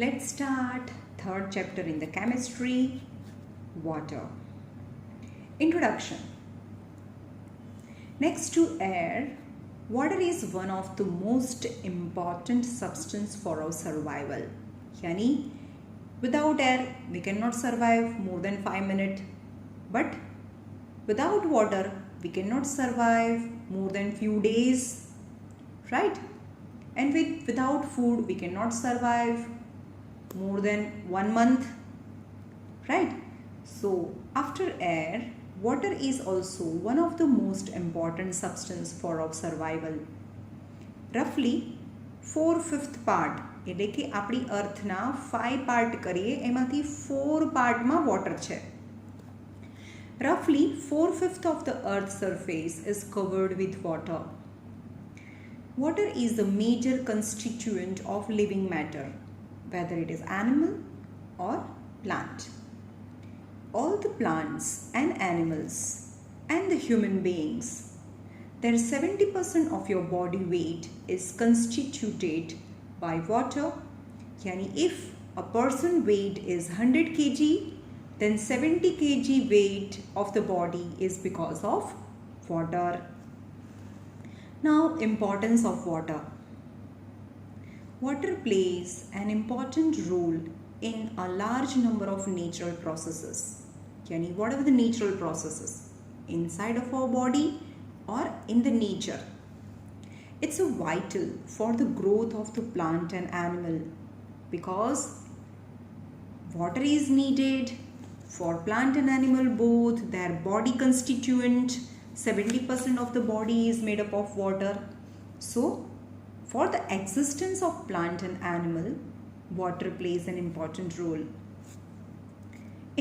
Let's start third chapter in the chemistry, water. Introduction. Next to air, water is one of the most important substance for our survival. Yani, without air, we cannot survive more than 5 minutes. But without water, we cannot survive more than few days. Right? And without food, we cannot survive more than 1 month, right? So after air, water is also one of the most important substance for our survival. Roughly 4/5 part એટલે કે આપણી અર્થના 5 part કરીએ એમાંથી 4 પાર્ટમાં water છે. Roughly 4/5 of the earth's surface is covered with water. Water is the major constituent of living matter, whether it is animal or plant. All the plants and animals and the human beings, their 70% of your body weight is constituted by water. Yani if a person weight is 100 kg, then 70 kg weight of the body is because of water. Now, importance of water. Water plays an important role in a large number of natural processes. Yani, what are the natural processes? Inside of our body or in the nature. It's vital for the growth of the plant and animal because water is needed for plant and animal both. Their body constituent, 70% of the body is made up of water. So, for the existence of plant and animal, water plays an important role.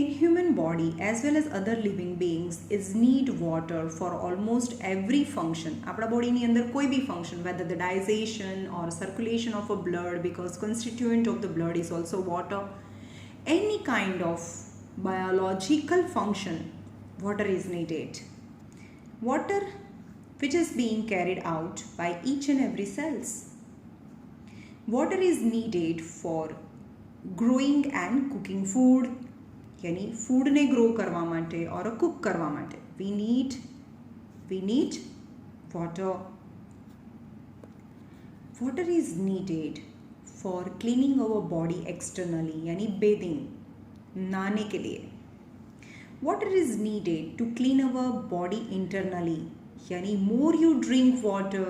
In human body as well as other living beings is need water for almost every function. આપણા બોડીની અંદર કોઈ બી function, whether the digestion or circulation of a blood, because constituent of the blood is also water. Any kind of biological function, water is needed. Water which is being carried out by each and every cells. Water is needed for growing and cooking food. यानी food ने grow करवा माटे और cook करवा माटे we need water. Water is needed for cleaning our body externally, यानी bathing, नहाने के लिए. Water is needed to clean our body internally. Yani more you drink water,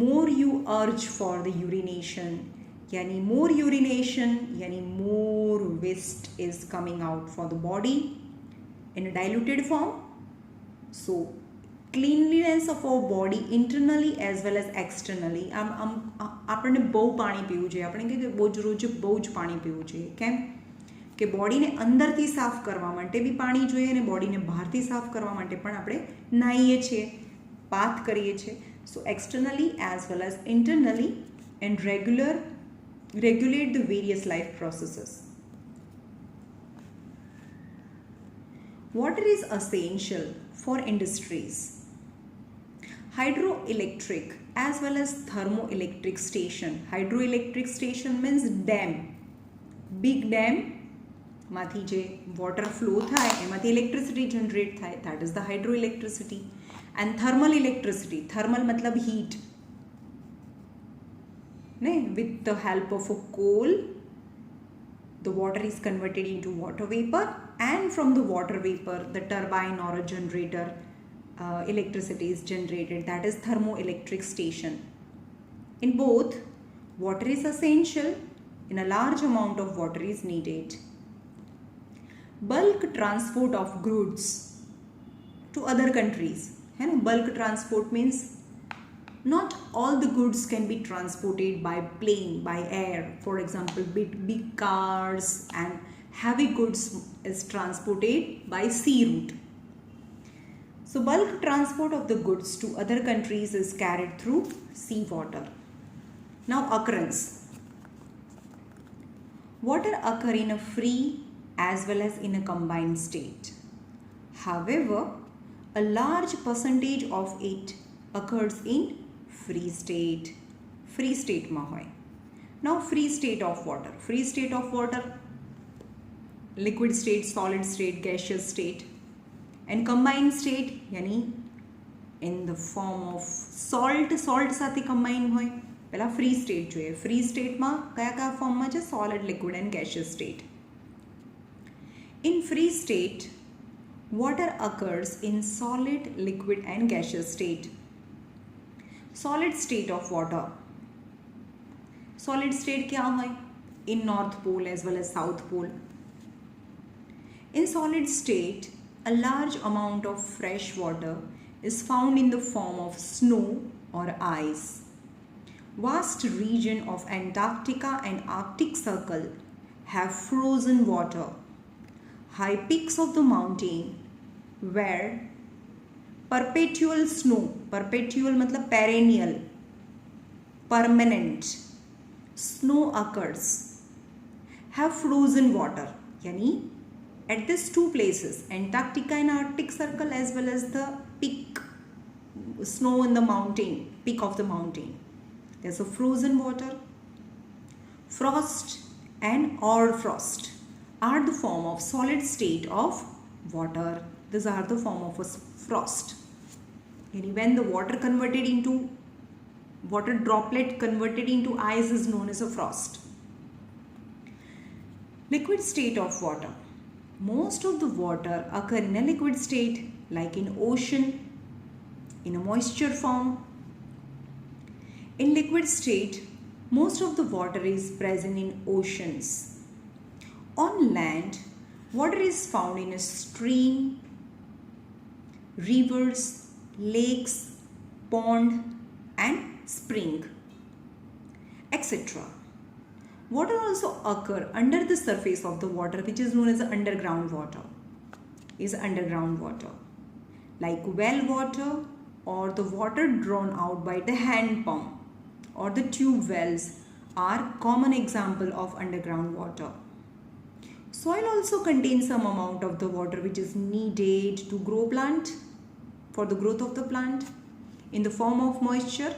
more you urge for the urination. Yani more urination, yani more waste is coming out for the body in a diluted form. So cleanliness of our body internally as well as externally. આપણને બહુ પાણી પીવું જોઈએ. આપણે કહીએ રોજ બહુ જ પાણી પીવું જોઈએ. કેમ? કે બોડીને અંદરથી સાફ કરવા માટે બી પાણી જોઈએ અને બોડીને બહારથી સાફ કરવા માટે પણ આપણે નાહીએ છીએ, પાથ કરીએ છીએ. So externally as well as internally and regulate the various life processes. Water is essential for industries. Hydroelectric as well as thermoelectric station. Hydroelectric station means dam. Big dam માંથી જે વોટર ફ્લો થાય એમાંથી electricity generate થાય, that is the hydroelectricity. And thermal electricity, thermal મતલબ heat, ને with the help of a coal the water is converted into water vapor, and from the water vapor the turbine or a generator electricity is generated, that is thermoelectric station. In both, water is essential. In a large amount of water is needed. Bulk transport of goods to other countries. Bulk transport means not all the goods can be transported by plane, by air. For example, big cars and heavy goods is transported by sea route. So bulk transport of the goods to other countries is carried through sea water. Now occurrence. Water occur in a free as well as in a combined state. However, a large percentage of it occurs in free state. Free state માં હોય. Now free state of water. Free state of water, liquid state, solid state, gaseous state, and combined state यानी in the form of salt સાથે combine હોય. પહેલા free state જોઈએ. Free state માં કયા ફોર્મમાં છે? solid, liquid and gaseous state. In free state, water occurs in solid, liquid and gaseous state. Solid state of water. Solid state क्या હોય? In North Pole as well as South Pole. In solid state, a large amount of fresh water is found in the form of snow or ice. Vast region of Antarctica and Arctic Circle have frozen water. High peaks of the mountain where perpetual snow, perpetual मतलब perennial, permanent snow occurs, have frozen water. यानी at these two places, Antarctica and Arctic Circle as well as the peak, snow in the mountain, peak of the mountain, there's a frozen water. Frost and hoarfrost are the form of solid state of water. These are the form of a frost. And when the water converted into water droplet converted into ice is known as a frost. Liquid state of water. Most of the water occur in a liquid state, like in ocean, in a moisture form. In liquid state, most of the water is present in oceans. On land, water is found in a stream, rivers, lakes, pond and spring, etc. Water also occur under the surface of the water, which is known as underground water. Is underground water, like well water or the water drawn out by the hand pump or the tube wells are common example of underground water. Soil also contains some amount of the water which is needed to grow plant, for the growth of the plant, in the form of moisture.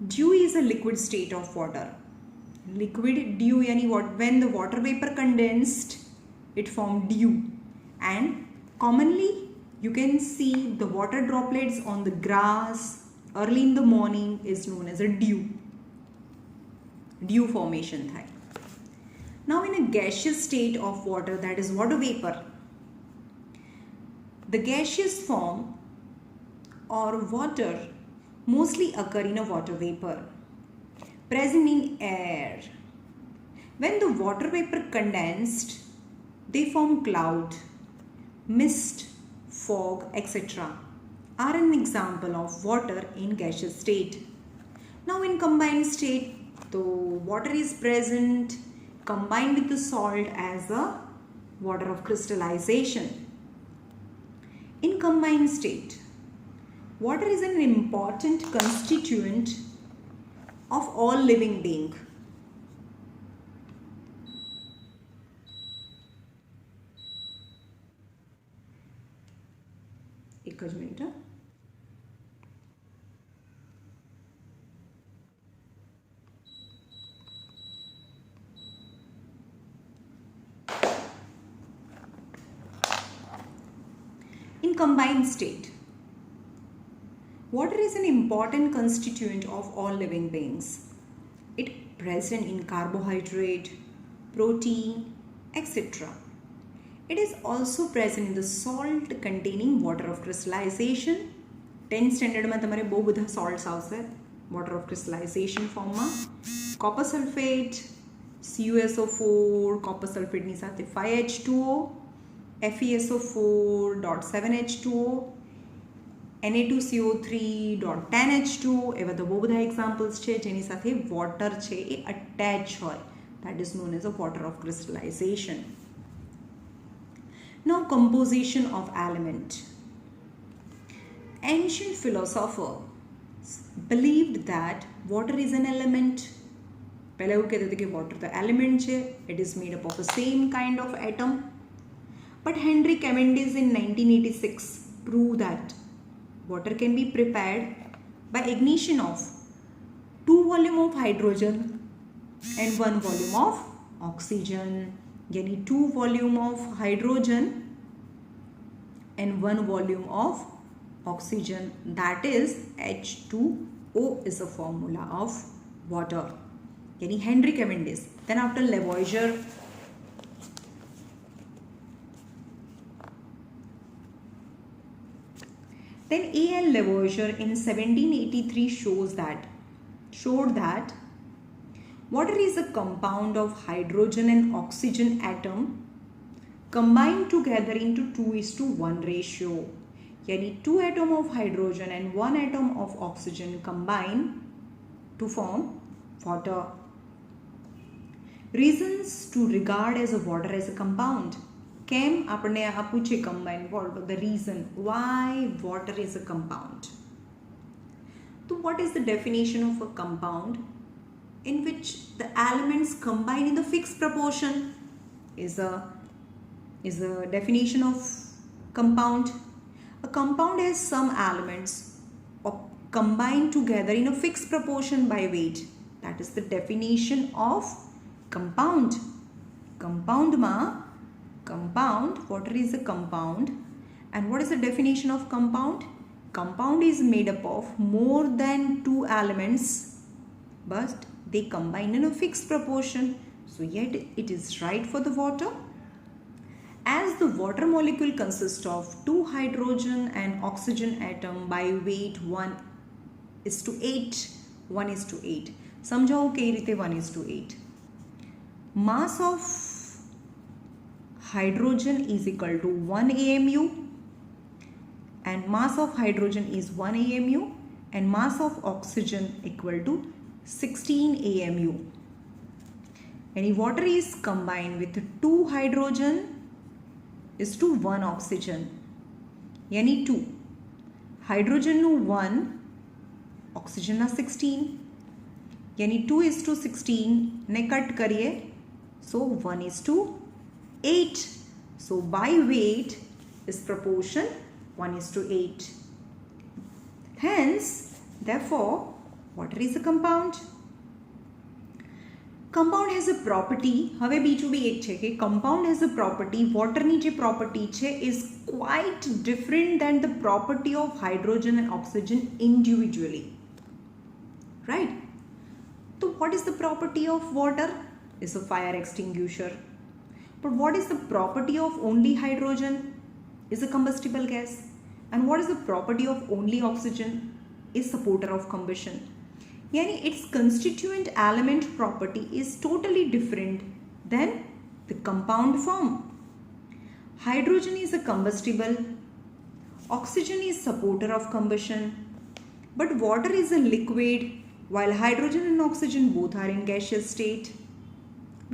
Dew is a liquid state of water. Liquid dew यानी when the water vapor condensed, it formed dew, and commonly you can see the water droplets on the grass early in the morning is known as a dew. Dew formation થાય. Now in a gaseous state of water, that is water vapor, the gaseous form or water mostly occur in a water vapor present in air. When the water vapor condensed, they form cloud, mist, fog, etc. are an example of water in gaseous state. Now in combined state, the water is present combined with the salt as a water of crystallization. In combined state, water is an important constituent of all living being. एक minute. In combined state, water is an important constituent of all living beings. It present in carbohydrate, protein, etc. It is also present in the salt containing water of crystallization. 10th standard માં તમારે બહુ બધા salts આવશે water of crystallization form માં. Copper sulfate, CuSO4, copper sulfate ની સાથે 5H2O, FeSO4.7H2O, Na2CO3.10H2O, એવા તો બહુ બધા એક્ઝામ્પલ્સ છે જેની સાથે વોટર છે એ અટેચ હોય. That is known as a water of crystallization. Now composition of element. Ancient philosophers believed that water is an element. પહેલા એવું કહેતા હતા કે water the element છે, it is made up of the same kind of atom. But Henry Cavendish in 1986 proved that water can be prepared by ignition of 2 volumes of hydrogen and 1 volume of oxygen. यानी 2 volume of hydrogen and 1 volume of oxygen, that is H2O is a formula of water. Yani Henry Cavendish. Then after Lavoisier, then A.L. Lavoisier in 1783 showed that water is a compound of hydrogen and oxygen atom combined together into 2:1 ratio. Yani 2 atom of hydrogen and 1 atom of oxygen combine to form water. Reasons to regard as a water as a compound. કેમ આપણે આ પૂછે combine, what the reason why water is a compound? So what is the definition of a compound? In which the elements combine in the fixed proportion is a definition of compound. A compound has some elements combined together in a fixed proportion by weight. That is the definition of compound. Compound, water is a compound. And what is the definition of compound? Compound is made up of more than 2 elements, but they combine in a fixed proportion. So yet it is right for the water. As the water molecule consists of 2 hydrogen and oxygen atom by weight 1:8. 1:8. समझाओ कई रीते 1:8. Mass of hydrogen is equal to 1 AMU and mass of hydrogen is 1 AMU and mass of oxygen equal to 16 AMU. And water is combined with 2 hydrogen is to 1 oxygen. Yani 2 hydrogen no 1 oxygen na 16. Yani 2:16 ne cut kariye, so 1:8. So by weight is proportion 1:8. Hence, therefore, water is a compound. Compound has a property. હવે બીજું બી એક છે કે compound has a property. Waterની જે property છે is quite different than the property of hydrogen and oxygen individually. Right? So what is the property of water? Is a fire extinguisher. But what is the property of only hydrogen? Is a combustible gas. And what is the property of only oxygen? Is supporter of combustion. Yani its constituent element property is totally different than the compound form. Hydrogen is a combustible, oxygen is supporter of combustion, but water is a liquid while hydrogen and oxygen both are in gaseous state,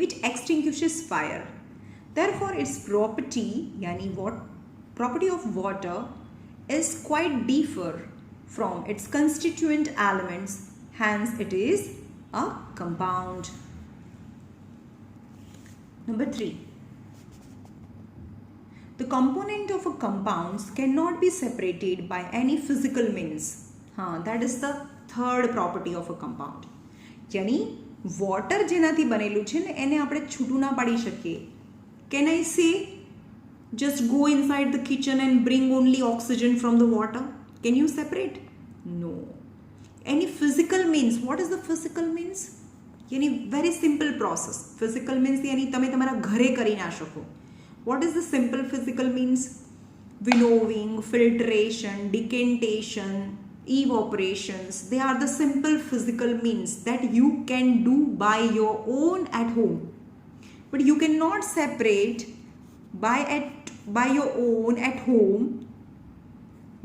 which extinguishes fire. Therefore, its property, yani what property of water is quite differ from its constituent elements. Hence, it is a compound. Number 3. The component of a compound cannot be separated by any physical means. That is the third property of a compound. यानी water જેનાથી બનેલું છે ને એને આપણે છૂટું ના પાડી શકીએ. Can I say just go inside the kitchen and bring only oxygen from the water? Can you separate? No. Any physical means. What is the physical means? यानी very simple process. Physical means यानी તમે તમારા ઘરે કરી ના શકો. What is the simple physical means? Winnowing, filtration, decantation, evaporations. They are the simple physical means that you can do by your own at home. But you cannot separate by your own at home.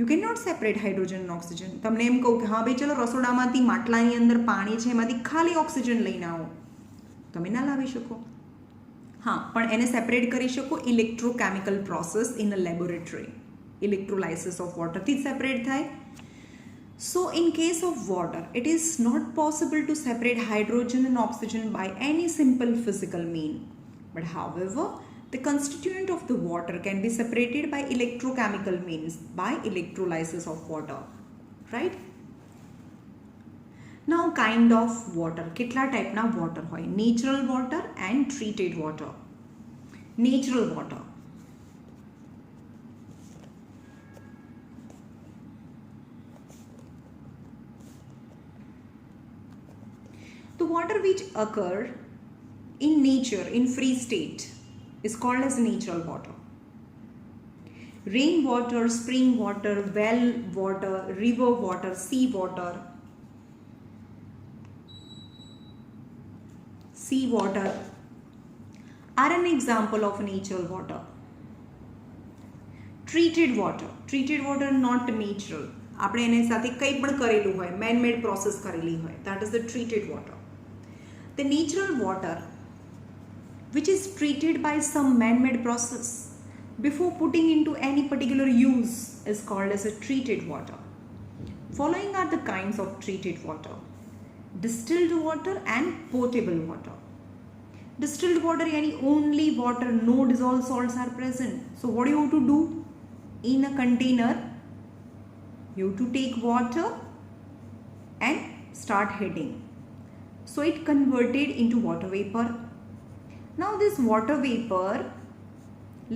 You cannot separate hydrogen and oxygen. તમને એમ કહું કે હા ભાઈ ચલો રસોડામાંથી માટલાની અંદર પાણી છે એમાંથી ખાલી ઓક્સિજન લઈને આવો, તમે ના લાવી શકો. હા, પણ એને સેપરેટ કરી શકો electrochemical process in a laboratory. Electrolysis of વોટરથી જ સેપરેટ થાય. So in case of water, it is not possible to separate hydrogen and oxygen by any simple physical mean. But however, the constituent of the water can be separated by electrochemical means by electrolysis of water. Right? Now kind of water, કેટલા ટાઈપના water હોય? Natural water and treated water. Natural water, the water which occur in nature in free state is called as natural water. Rain water, spring water, well water, river water, sea water, are an example of natural water. Treated water not natural. આપણે એની સાથે કંઈ પણ કરેલું હોય, main મેડ process કરેલી હોય, that is the treated water. The natural water which is treated by some man-made process before putting into any particular use is called as a treated water. Following are the kinds of treated water: distilled water and potable water. Distilled water yani only water, no dissolved salts are present. So what do you have to do? In a container you have to take water and start heating. So it converted into water vapor. Now this water vapor,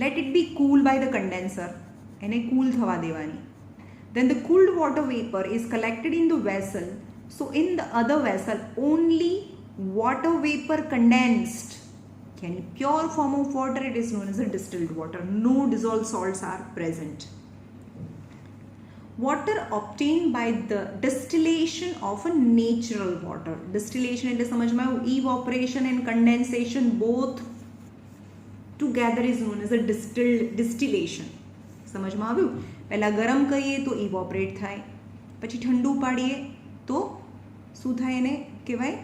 let it be cool by the condenser. એને cool થવા દેવાની. Then the cooled water vapor is collected in the vessel. So in the other vessel only water vapor condensed. Yani pure form of water, it is known as a distilled water. No dissolved salts are present. Water obtained by the distillation of a natural water. Distillation એટલે સમજમાં આવ્યું? Evaporation and condensation both together is known as a distillation. સમજમાં આવ્યું? પહેલા ગરમ કરીએ તો evaporate થાય, પછી ઠંડુ પાડીએ તો શું થાય? એને કહેવાય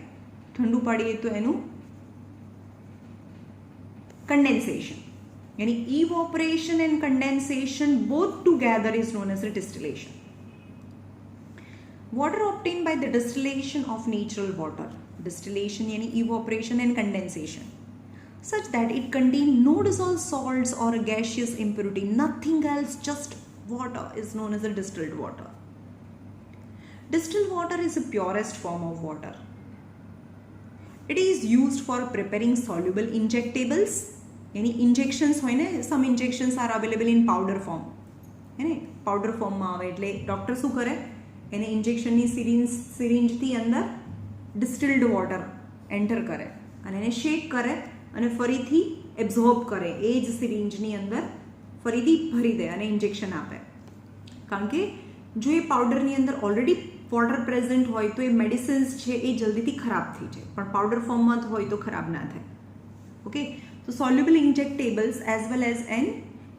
ઠંડુ પાડીએ તો એનું condensation. Yani evaporation and condensation both together is known as a distillation. Water obtained by the distillation of natural water. Distillation yani evaporation and condensation. Such that it contains no dissolved salts or a gaseous impurity. Nothing else, just water is known as a distilled water. Distilled water is the purest form of water. It is used for preparing soluble injectables. यानी injections હોય ને, some injections are available in powder form. હે ને, powder ફોર્મમાં આવે એટલે doctor શું કરે? એને ઇન્જેક્શનની સિરિંજથી અંદર ડિસ્ટિલ્ડ વોટર એન્ટર કરે અને એને શેક કરે અને ફરીથી એબ્ઝોર્બ કરે, એ જ સિરિંજની અંદર ફરીથી ભરી દે અને ઇન્જેક્શન આપે. કારણ કે જો એ પાવડરની અંદર ઓલરેડી વોટર પ્રેઝન્ટ હોય તો એ મેડિસિન્સ છે એ જલ્દીથી ખરાબ થઈ જાય, પણ પાવડર ફોર્મમાં હોય તો ખરાબ ના થાય. Okay, so soluble injectables as well as an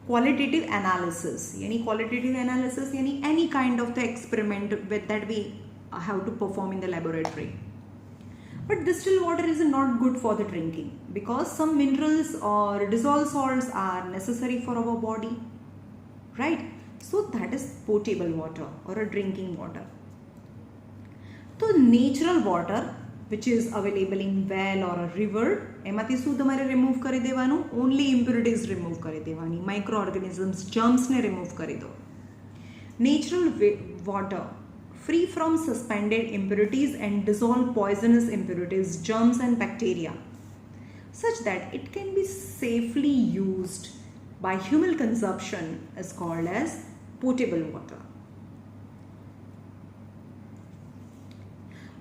qualitative analysis. Yani qualitative analysis yani any kind of the experiment with that we have to perform in the laboratory. But distilled water is not good for the drinking because some minerals or dissolved salts are necessary for our body, right? So that is potable water or a drinking water. So natural water which is available in well or a river, એમાંથી શું તમારે remove કરી દેવાનું? Only impurities remove કરી દેવાની, micro organisms, જર્મ્સને remove કરી દો. Natural water free from suspended impurities and dissolved poisonous impurities, germs and bacteria, such that it can be safely used by human consumption, is called as potable water.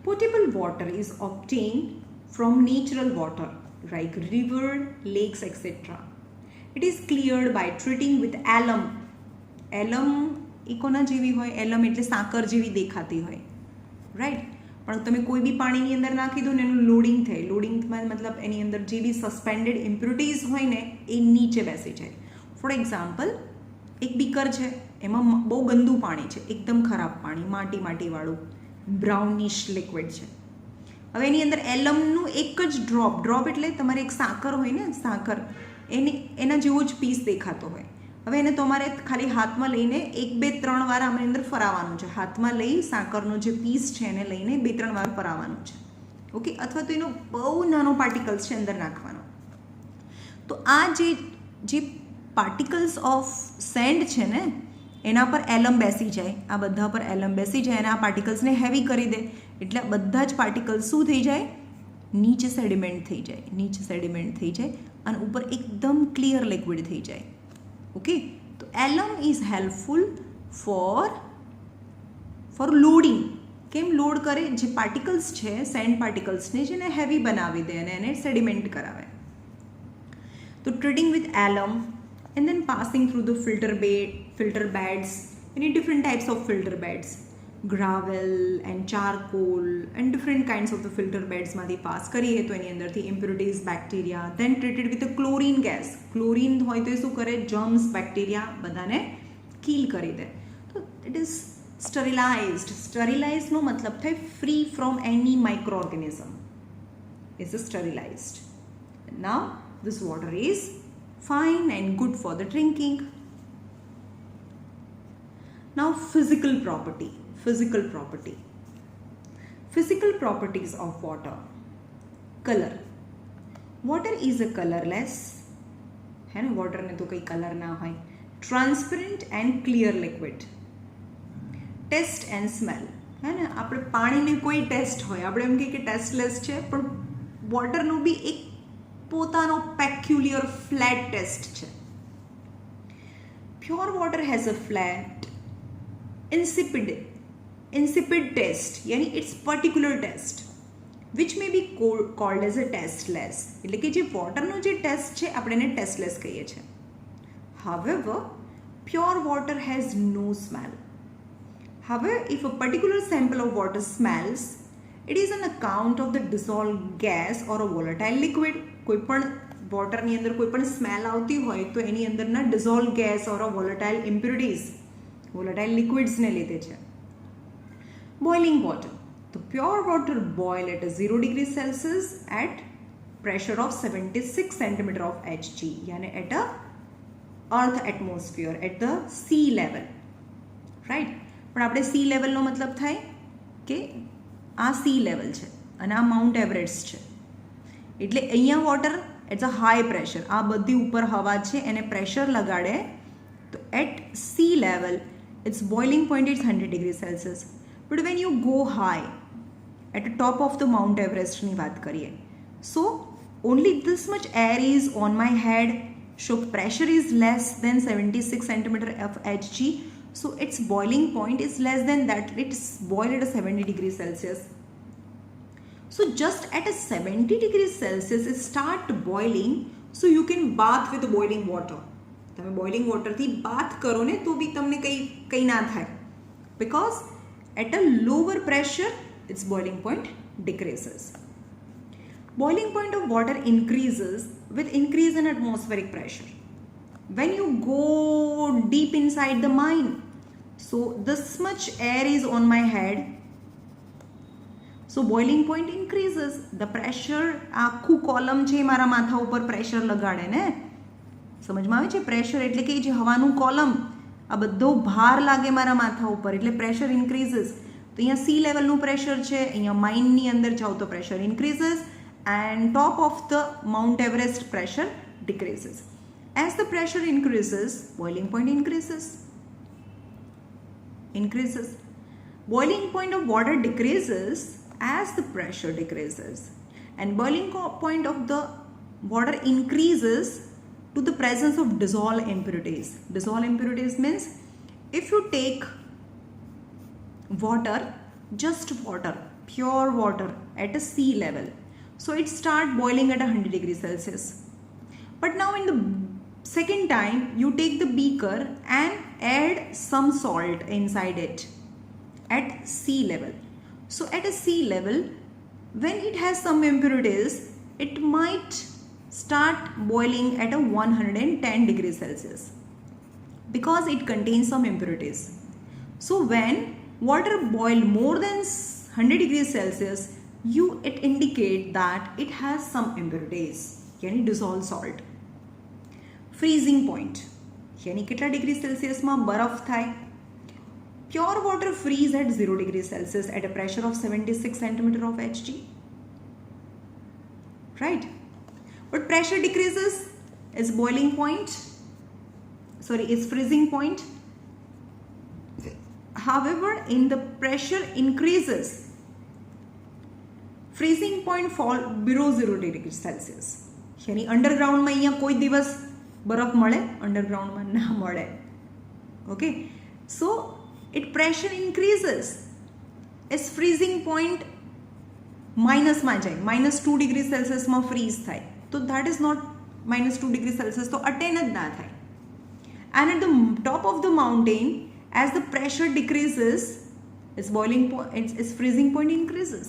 Potable water is obtained from natural water like river, lakes, etc. It is cleared by treating with alum. Alum એ કોના જેવી હોય? એલમ એટલે સાકર જેવી દેખાતી હોય, right? પણ તમે કોઈ બી પાણીની અંદર નાખી દો ને એનું લોડિંગ થાય. લોડિંગમાં મતલબ એની અંદર જે બી સસ્પેન્ડેડ ઇમ્પ્યુરિટીઝ હોય ને એ નીચે બેસી જાય. ફોર એક્ઝામ્પલ, એક બીકર છે, એમાં બહુ ગંદુ પાણી છે, એકદમ ખરાબ પાણી, માટીવાળું બ્રાઉનિશ લિક્વિડ છે. હવે એની અંદર એલમનું એક જ ડ્રોપ એટલે તમારે એક સાકર હોય ને, સાકર એના જેવો જ પીસ દેખાતો હોય. હવે એને તમારે ખાલી હાથમાં લઈને 1-2-3 વાર આની અંદર ફરાવવાનું છે. હાથમાં લઈ સાકરનો જે પીસ છે એને લઈને 2-3 વાર ફરાવવાનું છે. ઓકે, અથવા તો એનો બહુ નાનો પાર્ટિકલ્સ છે અંદર નાખવાનો. તો આ જે પાર્ટિકલ્સ ઓફ સેન્ડ છે ને એના પર એલમ બેસી જાય, આ બધા પર એલમ બેસી જાય અને આ પાર્ટિકલ્સને હેવી કરી દે. એટલે બધા જ પાર્ટિકલ્સ શું થઈ જાય, નીચે સેડિમેન્ટ થઈ જાય, નીચે સેડિમેન્ટ થઈ જાય અને ઉપર એકદમ ક્લિયર લિક્વિડ થઈ જાય. ઓકે, તો એલમ ઇઝ હેલ્પફુલ ફોર લોડિંગ. કેમ લોડ કરે? જે પાર્ટિકલ્સ છે સેન્ડ પાર્ટિકલ્સને જેને હેવી બનાવી દે અને એને સેડિમેન્ટ કરાવે. તો treating with alum and then passing through the filter beds, any different types of filter beds, gravel and charcoal and different kinds of the filter beds માંથી પાસ કરીએ તો એની અંદરથી impurities, bacteria, then treated with a chlorine gas. Chlorine હોય તો એ શું કરે? Germs, bacteria બધાને kill કરી દે. તો ઇટ ઇઝ સ્ટરીલાઇઝડ. સ્ટરીલાઇઝનો મતલબ થાય free from any micro organism. Is sterilized. Now this water is fine and good for the drinking. Now physical properties of water. Color. Water is a colorless, है ना, water ने तो कोई color ना होए. Transparent and clear liquid. Taste and smell, है ना, આપણે પાણીને કોઈ ટેસ્ટ હોય, આપણે એમ કે ટેસ્ટલેસ છે, પણ વોટરનું બી એક પોતાનો પેક્યુલિયર ફ્લેટ ટેસ્ટ છે. Pure water has a flat insipid taste, यानी it's particular taste which may be called as a tasteless. એટલે કે જે વોટરનો જે ટેસ્ટ છે આપણે એને ટેસ્ટલેસ કહીએ છીએ. However, pure water has no smell. However, if a particular sample of water smells, it is on account of the dissolved gas or a volatile liquid. કોઈ પણ વોટરની અંદર કોઈ પણ સ્મેલ આવતી હોય તો એની અંદરના dissolve gas or volatile impurities, volatile લિક્વિડ્સને લીધે છે. Boiling water. તો pure water boil at 0 degree Celsius at pressure of 76 centimeter of Hg, यानी at a earth atmosphere at the sea level. Right, પણ આપણે સી લેવલનો મતલબ થાય કે આ સી લેવલ છે અને આ માઉન્ટ એવરેસ્ટ છે. એટલે અહીંયા water it's a high pressure, આ બધી ઉપર હવા છે એને પ્રેશર લગાડે તો at sea level it's boiling point it's 100 degree Celsius. But when you go high at top of the mount એવરેસ્ટની વાત કરીએ, so only this much air is on my head, so pressure is less than 76 centimeter of Hg, so its boiling point is less than that, it's boiled at a 70 degree Celsius. So just at a 70 degree Celsius it start boiling, so you can bath with boiling water. તમે boiling વોટરથી બાથ કરો ને તો બી તમને કંઈ ના થાય, because at a lower pressure its boiling point decreases. Boiling point of water increases with increase in atmospheric pressure. When you go deep inside the mine, so this much air is on my head, so boiling point increases. The pressure, આખું column છે મારા માથા ઉપર pressure લગાડે ને, સમજમાં આવે છે? પ્રેશર એટલે કે જે હવાનું કોલમ, આ બધો ભાર લાગે મારા માથા ઉપર એટલે પ્રેશર ઇન્ક્રીઝીસ. તો અહીંયા સી લેવલનું પ્રેશર છે, અહીંયા માઇનની અંદર જાઓ તો pressure ઇન્ક્રીઝીસ and top of the mount Everest pressure decreases. As the pressure increases, boiling point increases. Boiling point of water decreases as the pressure decreases, and boiling point of the water increases to the presence of dissolved impurities. Dissolved impurities means if you take water, just water, pure water at a sea level, so it start boiling at 100 degree Celsius. But now in the second time you take the beaker and add some salt inside it at sea level. So at a sea level, when it has some impurities, it might start boiling at a 110 degrees Celsius because it contains some impurities. So when water boil more than 100 degrees Celsius, it indicate that it has some impurities, yani dissolved salt. Freezing point, yani કેટલા degree સેલ્સિયસમાં બરફ થાય? Pure water freeze at 0 degree Celsius at a pressure of 76 centimeter of Hg. Right? But pressure decreases, its boiling point, its freezing point. However, in the pressure increases, freezing point fall below 0 degree Celsius. यानी underground में અહીંયા કોઈ દિવસ બરફ મળે, અંડરગ્રાઉન્ડમાં ના મળે. Okay, so it pressure increases as freezing point માઇનસમાં જાય, -2 ડિગ્રી સેલ્સિયસમાં ફ્રીઝ થાય. તો that is not -2 degree Celsius, તો અટેન જ ના થાય. And at the top of the mountain, as the pressure decreases, its boiling point, its freezing point increases.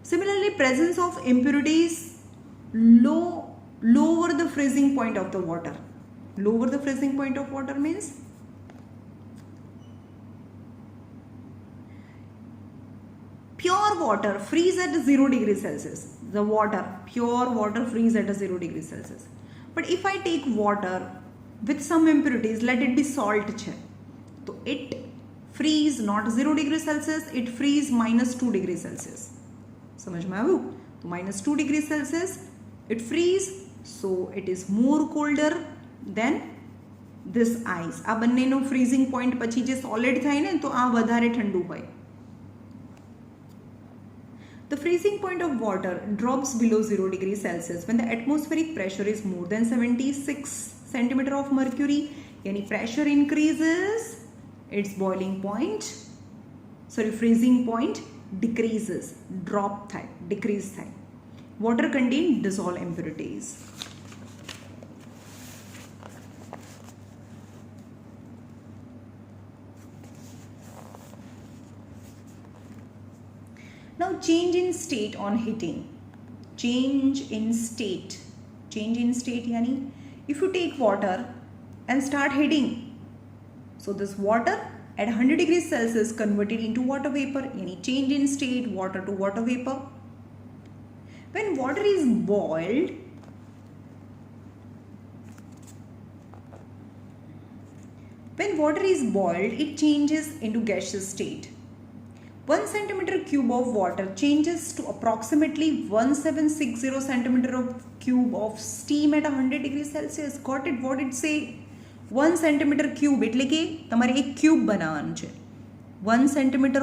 Similarly, presence of impurities lower the freezing point of the water. Lower the freezing point of water means pure water freeze at 0 degree Celsius. The water, pure water freeze at 0 degree Celsius. But if I take water with some impurities, let it be salt છે, તો it freeze not 0 degree Celsius, it freeze -2 degree Celsius. સમજમાં આવ્યું? તો -2 degree Celsius it freeze, so it is more colder than this ice. આ બંનેનો freezing point પછી જે solid થાય ને, તો આ વધારે ઠંડુ હોય. The freezing point of water drops below 0 degree Celsius when the atmospheric pressure is more than 76 centimeter of mercury. यानी pressure increases, its boiling point, freezing point decreases, drop થાય, decrease થાય. Water contain dissolved impurities. Now change in state on heating. Change in state. Change in state यानी if you take water and start heating, so this water at 100 degrees Celsius converted into water vapor, any change in state, water to water vapor. When water is boiled, it changes into gaseous state. 1 centimeter cube of water changes to approximately 1760 centimeter of cube of steam at 100 degrees Celsius. Got it? What it say? 1 centimeter cube એટલે કે તમારે એક cube બનાવવાનું છે. 1 centimeter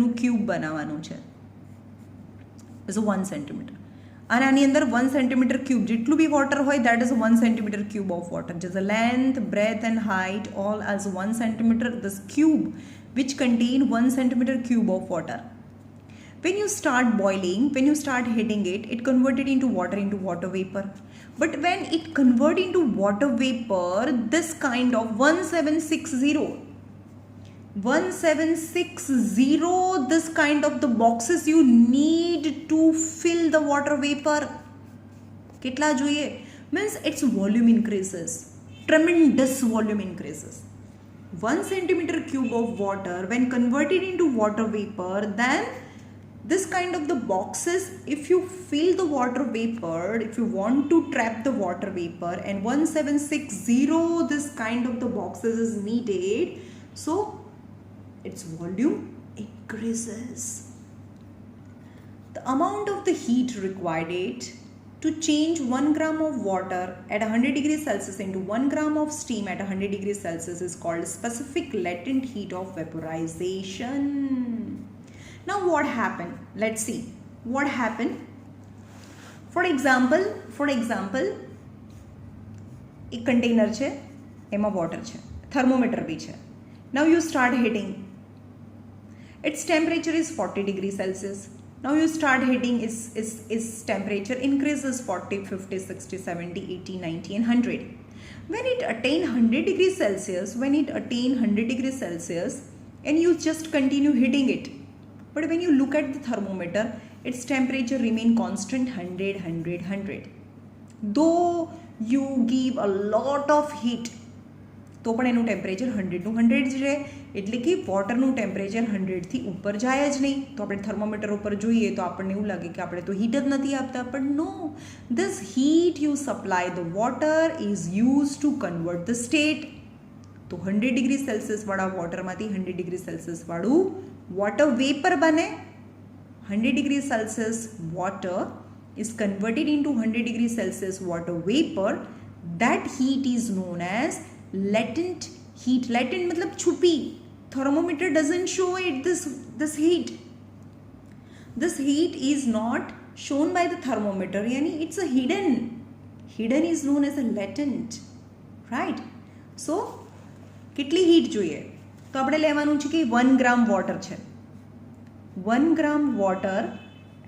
નું cube બનાવવાનું છે. Is 1 centimeter. અને આની અંદર 1 centimeter cube જેટલું બી water હોય, that is 1 centimeter cube of water. Just the length, breadth and height all as 1 centimeter. This cube which contain 1 centimeter cube of water. When you start boiling, when you start heating it, it converted into water vapor. But when it convert into water vapor, this kind of 1760, this kind of the boxes you need to fill the water vapor. કેટલા જોઈએ? Means its volume increases. Tremendous volume increases. 1 centimeter cube of water when converted into water vapor, then this kind of the boxes, if you fill the water vapor, if you want to trap the water vapor, and 1760 this kind of the boxes is needed, so its volume increases. The amount of the heat required to change 1 gram of water at 100 degrees Celsius into 1 gram of steam at 100 degrees Celsius is called specific latent heat of vaporization. Now what happened? Let's see. What happened? For example, एक container છે, એમાં water છે, thermometer भी છે. Now you start heating. Its temperature is 40 degrees Celsius. Now you start heating, its temperature increases 40, 50, 60, 70, 80, 90 and 100. When it attain 100 degrees Celsius, and you just continue heating it. But when you look at the thermometer, its temperature remain constant 100, 100, 100. Though you give a lot of heat, તો પણ એનું temperature 100નું 100 જ રહે. એટલે કે વોટરનું temperature 100થી ઉપર જાય જ નહીં. તો આપણે થર્મોમીટર ઉપર જોઈએ તો આપણને એવું લાગે કે આપણે તો હીટ જ નથી આપતા. પણ no, this heat you supply the water is use to convert the state. તો 100 ડિગ્રી સેલ્સિયસવાળા વોટરમાંથી 100 ડિગ્રી સેલ્સિયસવાળું વોટર વેપર બને. 100 degree Celsius water is converted into 100 degree Celsius water vapor. That heat is known as latent heat. Latent मतलब छुपी. Thermometer doesn't show it this heat. this heat is not shown by the thermometer, yani it's a hidden is known as a latent, right? So કેટલી heat જોઈએ તો આપણે લેવાનું છે કે 1 ગ્રામ water છે, 1 ગ્રામ water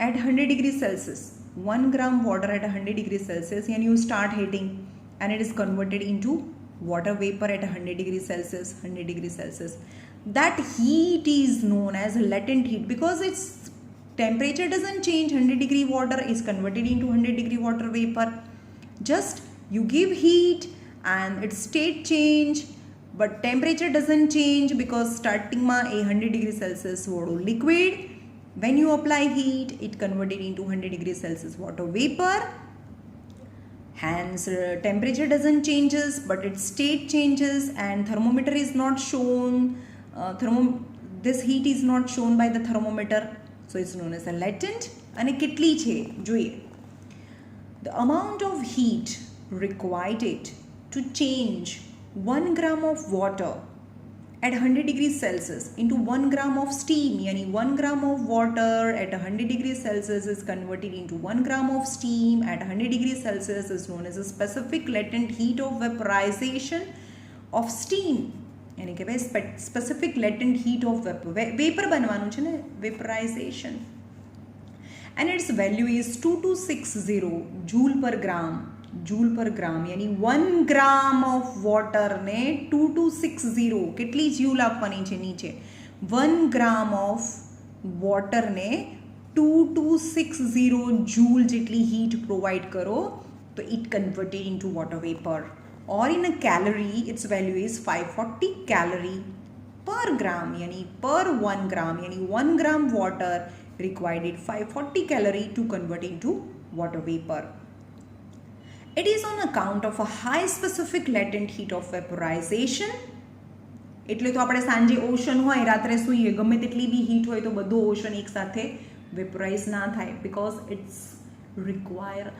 at 100 degrees Celsius, 1 gram water at 100 degrees Celsius, and you start heating and it is converted into water vapor at 100 degrees Celsius, 100 degrees Celsius. That heat is known as latent heat because its temperature doesn't change. 100 degree water is converted into 100 degree water vapor. Just you give heat and its state change, but temperature doesn't change because starting ma a 100 degrees Celsius water liquid. When you apply heat, it converted into 100 degrees Celsius water vapor. Hence, temperature doesn't changes, but its state changes, and thermometer is not shown. This heat is not shown by the thermometer, so it's known as a latent. And કેટલી છે જોઈએ. The amount of heat required to change 1 gram of water at 100 degrees Celsius into 1 gram of steam, yani 1 gram of water at 100 degrees Celsius is converted into 1 gram of steam at 100 degrees Celsius is known as a specific latent heat of vaporization of steam. yani કે ભાઈ specific latent heat of vapor બનવાનું છે ને, vaporization, and its value is 2260 joule per gram. Joule per gram यानी 1 gram of water ने 2260 કેટલી joule આપવાની છે નીચે, 1 ગ્રામ ઓફ વોટર ને 2260 જૂલ જેટલી હીટ પ્રોવાઈડ કરો તો it converted into water vapour, or in a calorie its value is 540 calorie per gram, yani per 1 gram, yani 1 gram water required 540 calorie to convert into water vapor. It is on account of a high specific latent heat of vaporization. એટલે તો આપણે સાંજે ocean હોય, રાત્રે સૂઈએ, ગમે તેટલી બી heat હોય તો બધું ઓશન એકસાથે વેપરાઇઝ ના થાય because it's require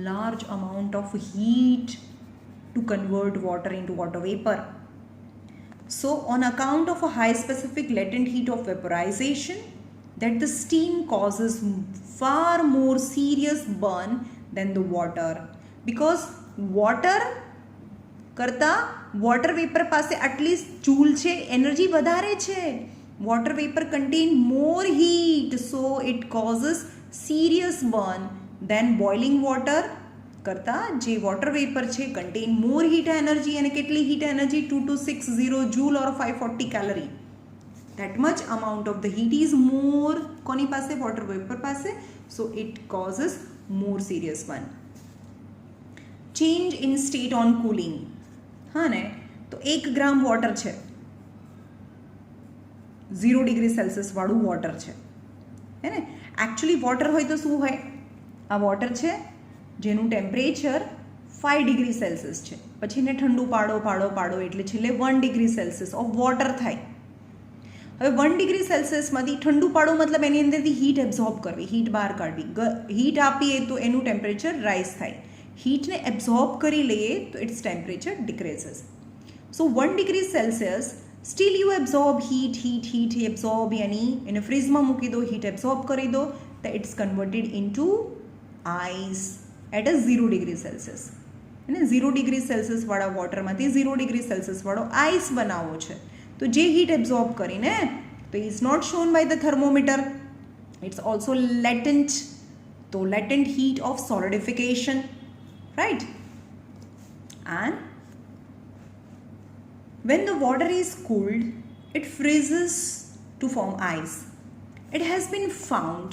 large amount of heat to convert water into water vapor. So on account of a high specific latent heat of vaporization, that the steam causes far more serious burn than the water. Because water કરતાં water vapor પાસે at least joule છે, energy વધારે છે. Water vapor contain more heat, so it causes serious burn than boiling water કરતાં જે water vapor છે contain more heat energy, અને કેટલી heat energy 2260 joule or 540 calorie. That much amount of the heat is more કોની પાસે, water vapor પાસે, so it causes more serious burn. Change in state on cooling, હા ને, તો 1 ગ્રામ water છે, 0 degree Celsius વાળું વોટર છે, હે ને. એકચ્યુઅલી વોટર હોય તો શું હોય, આ વોટર છે જેનું ટેમ્પરેચર 5 ડિગ્રી સેલ્સિયસ છે, પછી એને ઠંડુ પાડો પાડો પાડો એટલે છેલ્લે 1 ડિગ્રી સેલ્સિયસ ઓફ વોટર થાય. હવે 1 ડિગ્રી સેલ્સિયસમાંથી ઠંડુ પાડો મતલબ એની અંદરથી હીટ એબ્ઝોર્બ કરવી, હીટ બહાર કાઢવી. હીટ આપીએ તો એનું ટેમ્પરેચર રાઇઝ થાય. હીટને એબ્ઝોર્બ કરી લઈએ તો its temperature decreases. So 1 degree Celsius still you absorb heat absorb, યાની એને ફ્રીઝમાં મૂકી દો, હીટ એબ્ઝોર્બ કરી દો તો it's converted into ice at a 0 degree Celsius. અને 0 ડિગ્રી સેલ્સિયસવાળા વોટરમાંથી 0 ડિગ્રી સેલ્સિયસવાળો આઈસ બનાવવો છે, તો જે હીટ એબ્ઝોર્બ કરીને તો is not shown by the thermometer, it's also latent. તો latent heat of solidification, right? And when the water is cooled, it freezes to form ice. It has been found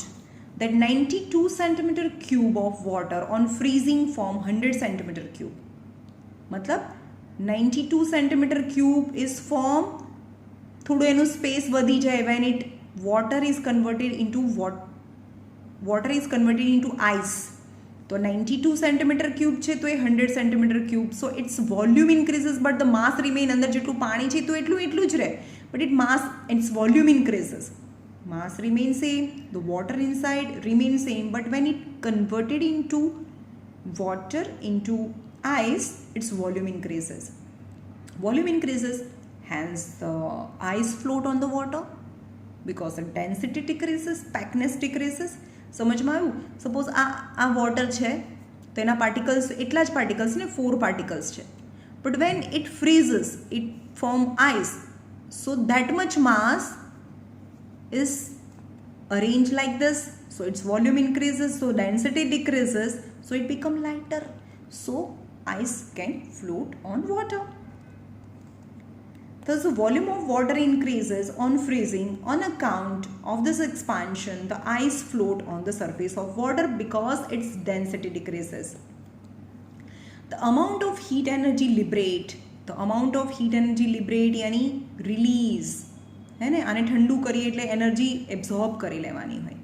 that 92 centimeter cube of water on freezing form 100 centimeter cube. मतलब 92 centimeter cube is form, થોડું એનું space વધી જાય when it water is converted into ice. તો 92 centimetre cube છે તો એ 100 centimetre cube, so its volume increases but the mass remain. અંદર જેટલું પાણી છે તો એટલું જ રહે, but its volume increases. Mass remain same, the water inside remain same, but when it converted into water into ice, its volume increases, hence the ice float on the water. because the density decreases, packness decreases. સમજમાં આવ્યું? Suppose આ water છે તો એના particles એટલા જ particles ને 4 particles છે, but when it freezes it form ice, so that much mass is arranged like this, so its volume increases, so density decreases, so it become lighter, so ice can float on water. Thus the volume of water increases on freezing. On account of this expansion, the ice float on the surface of water because its density decreases. The amount of heat energy liberate, यानी release है ने, आने ठंडू करिए એટલે energy absorb કરી લેવાની હોય.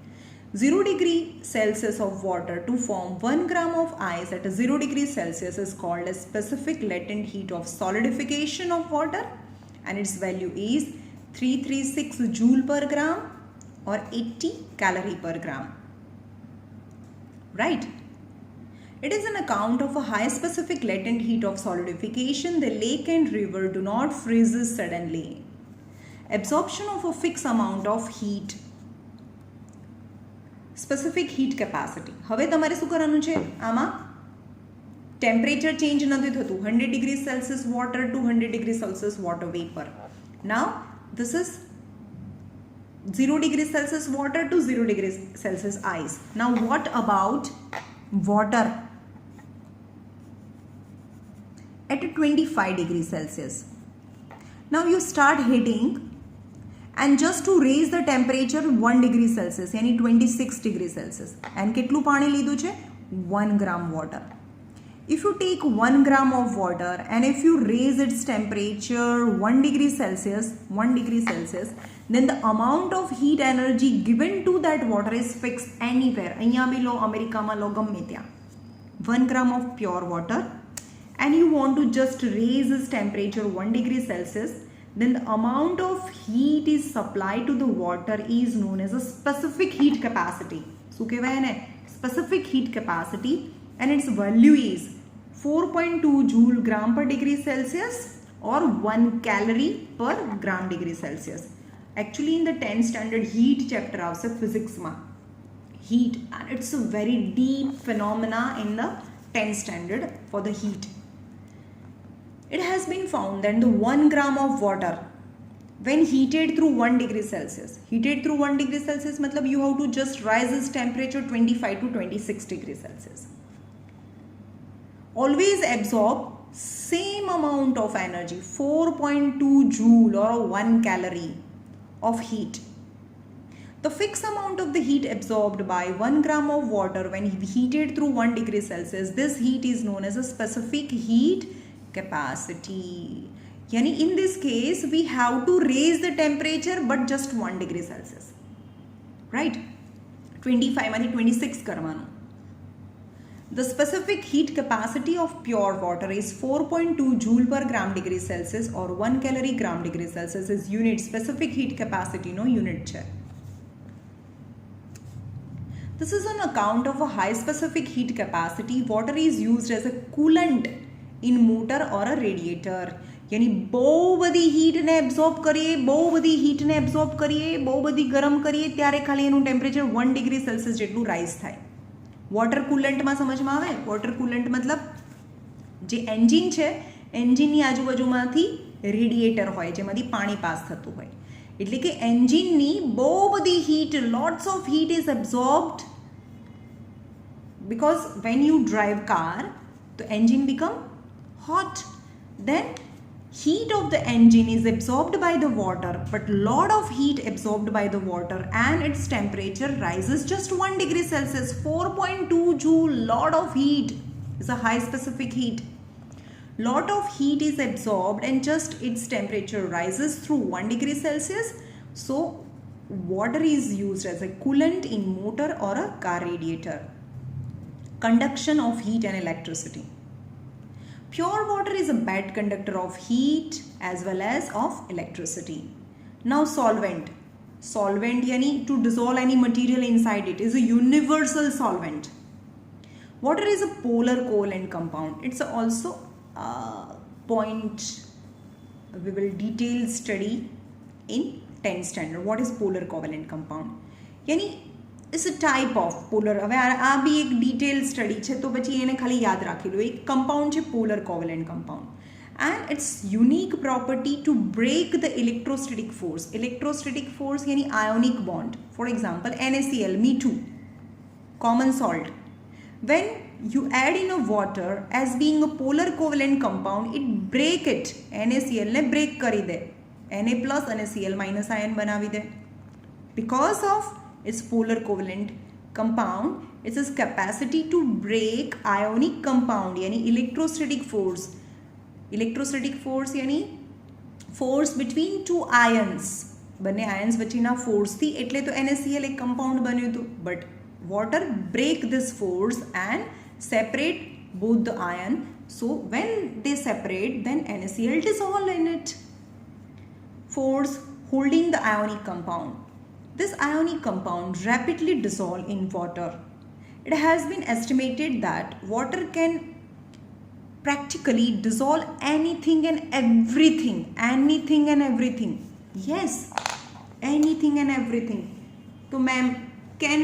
0 degree Celsius of water to form 1 gram of ice at 0 degree Celsius is called as specific latent heat of solidification of water, and its value is 336 joule per gram or 80 calorie per gram. Right? It is an account of a high specific latent heat of solidification the lake and river do not freeze suddenly. Absorption of a fixed amount of heat. Specific heat capacity. હવે તમારે શું કરવાનું છે? આમાં temperature change નથી થતું. 100 degree Celsius water to 100 degree Celsius water vapor. Now this is 0 degree Celsius water to 0 degree Celsius ice. Now what about water at 25 degrees Celsius? Now you start heating, and just to raise the temperature 1 degree Celsius यानी 26 degree Celsius, and કેટલું પાણી લીધું છે? 1 gram water. If you take 1 gram of water and if you raise its temperature 1 degree Celsius, then the amount of heat energy given to that water is fixed anywhere. અહીંયા બી લો, અમેરિકામાં લો, ગમે ત્યાં. 1 gram of pure water, and you want to just raise its temperature 1 degree Celsius, then the amount of heat is supplied to the water is known as a specific heat capacity. શું કહેવાય ને? Specific heat capacity, and its value is 4.2 joule gram per degree Celsius or 1 calorie per gram degree Celsius. Actually in the 10th standard heat chapter આવશે physicsમાં. Heat, and it's a very deep phenomena in the 10th standard for the heat. It has been found that the 1 gram of water when heated through 1 degree Celsius, matlab you have to just raise its temperature 25 to 26 degrees Celsius, always absorb same amount of energy, 4.2 joule or 1 calorie of heat. The fixed amount of the heat absorbed by 1 gram of water when heated through 1 degree Celsius, this heat is known as a specific heat capacity. Yani in this case we have to raise the temperature but just 1 degree Celsius, right? 25 मानी 26 करवानो. The specific heat capacity of pure water is 4.2 joule per gram degree Celsius or 1 calorie gram degree Celsius is unit. Specific heat capacity no unit છે. This is on account of a high specific heat capacity. Water is used as a coolant in motor or a radiator. यानी બહુ બધી હીટને absorb કરીએ, બહુ બધી ગરમ કરીએ ત્યારે ખાલી એનું ટેમ્પરેચર 1 ડિગ્રી સેલ્સિયસ જેટલું રાઇઝ થાય. વોટર કુલન્ટમાં સમજમાં આવે? વોટર કુલન્ટ મતલબ જે એન્જિન છે, એન્જિનની આજુબાજુમાંથી રેડિએટર હોય જેમાંથી પાણી પાસ થતું હોય. એટલે કે એન્જિનની બહુ બધી heat, lots of heat is absorbed because when you drive car the engine become hot, then heat of the engine is absorbed by the water, but lot of heat absorbed by the water and its temperature rises just 1 degree Celsius. 4.2 joule, lot of heat is a high specific heat. Lot of heat is absorbed and just its temperature rises through 1 degree Celsius. So water is used as a coolant in motor or a car radiator. Conduction of heat and electricity. Pure water is a bad conductor of heat as well as of electricity. Now solvent. Solvent yani to dissolve any material inside it is a universal solvent. Water is a polar covalent compound. It's also a point we will detail study in 10th standard. What is polar covalent compound? यानी it's a type of polar. હવે આ બી એક detail study છે, તો પછી એને ખાલી યાદ રાખી લો. એક કમ્પાઉન્ડ છે polar covalent compound, and its unique property to break the electrostatic force. Electrostatic force यानी ionic bond. For example, NaCl, Me2, common salt. When you add in a water as being a polar covalent compound, it break it. NaCl ने break કરી દે, Na plus અને Cl minus ion બનાવી દે. Because of its polar covalent compound, its capacity to break ionic compound यानी electrostatic force. Electrostatic force यानी force between two ions. બંને ions વચ્ચેના ફોર્સથી, એટલે તો NaCl એક કમ્પાઉન્ડ બન્યું હતું. But water break this force and separate both the ion. So when they separate, then NaCl dissolve in it. Force holding the ionic compound. This ionic compound rapidly dissolve in water. It has been estimated that water can practically dissolve anything and everything. Anything and everything. Yes, anything and everything. So ma'am, can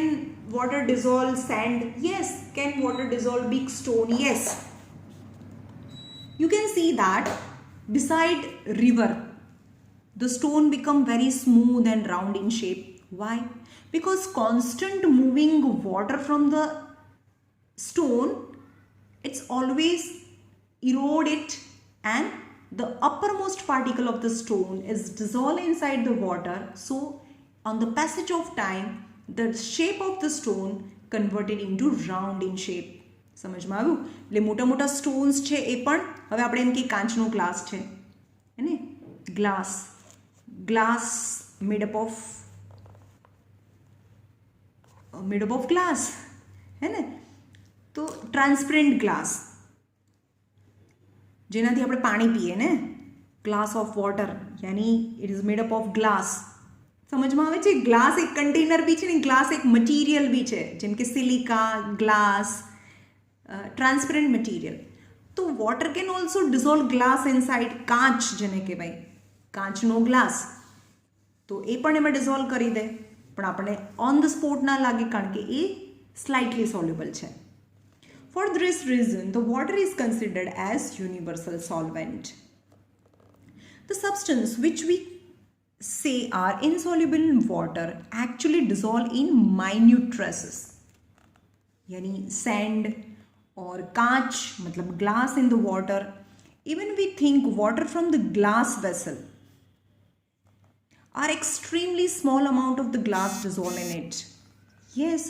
water dissolve sand? Yes. Can water dissolve big stone? Yes. You can see that beside river, the stone become very smooth and round in shape. Why? Because constant moving water from the stone, it's always erode it, and the uppermost particle of the stone is dissolved inside the water. So on the passage of time, the shape of the stone converted into round in shape. સમજમાં આવ્યું? એટલે મોટા મોટા stones છે એ પણ હવે આપણે એમ કે કાચનો ગ્લાસ છે, હે ને, glass made up of glass, હે ને. તો ટ્રાન્સપરન્ટ ગ્લાસ જેનાથી આપણે પાણી પીએ ને, ગ્લાસ ઓફ વોટર, યાની it is made up of glass. સમજમાં આવે છે? ગ્લાસ એક કન્ટેનર બી છે ને, ગ્લાસ એક મટીરિયલ બી છે, જેમ કે સિલિકા, ગ્લાસ, ટ્રાન્સપરન્ટ મટીરિયલ. તો water can also dissolve glass inside. કાચ જેને કહેવાય, કાચનો ગ્લાસ, તો એ પણ એમાં ડિઝોલ્વ કરી દે, પણ આપણે ઓન ધ સ્પોટ ના લાગે, કારણ કે એ સ્લાઇટલી સોલ્યુબલ છે. For this reason, the water is considered as universal solvent. The substance which we say are insoluble in water actually dissolve in minute traces. Yani sand or कांच, मतलब glass in the water. Even we think water from the glass vessel are extremely small amount of the glass dissolve in it. Yes.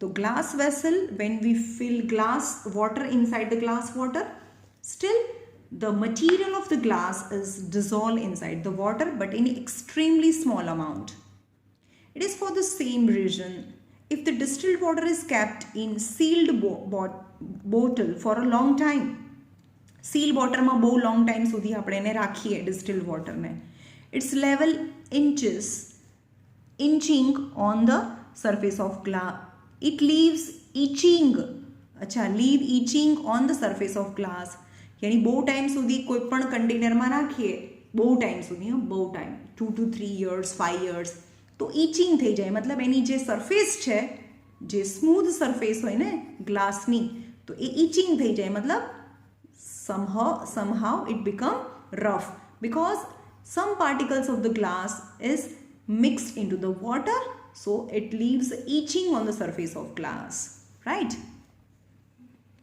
The glass vessel, when we fill glass water inside the glass water, still the material of the glass is dissolved inside the water, but in extremely small amount. It is for the same reason, if the distilled water is kept in sealed bottle for a long time, sealed water ma bow long time sudhi આપણે એને રાખીએ distilled water ને, its level inching on the surface of glass. It leaves etching. leave etching on the surface of glass. यानी બહુ time સુધી કોઈ પણ કન્ટેનરમાં રાખીએ, બહુ ટાઈમ સુધી, બહુ ટાઈમ, 2 to 3 years, 5 years, તો ઇચિંગ થઈ જાય. મતલબ એની જે સરફેસ છે, જે સ્મૂધ સરફેસ હોય ને ગ્લાસની, તો એ ઇચિંગ થઈ જાય. મતલબ somehow it become rough because some particles of the glass is mixed into the water. So it leaves etching on the surface of glass, right?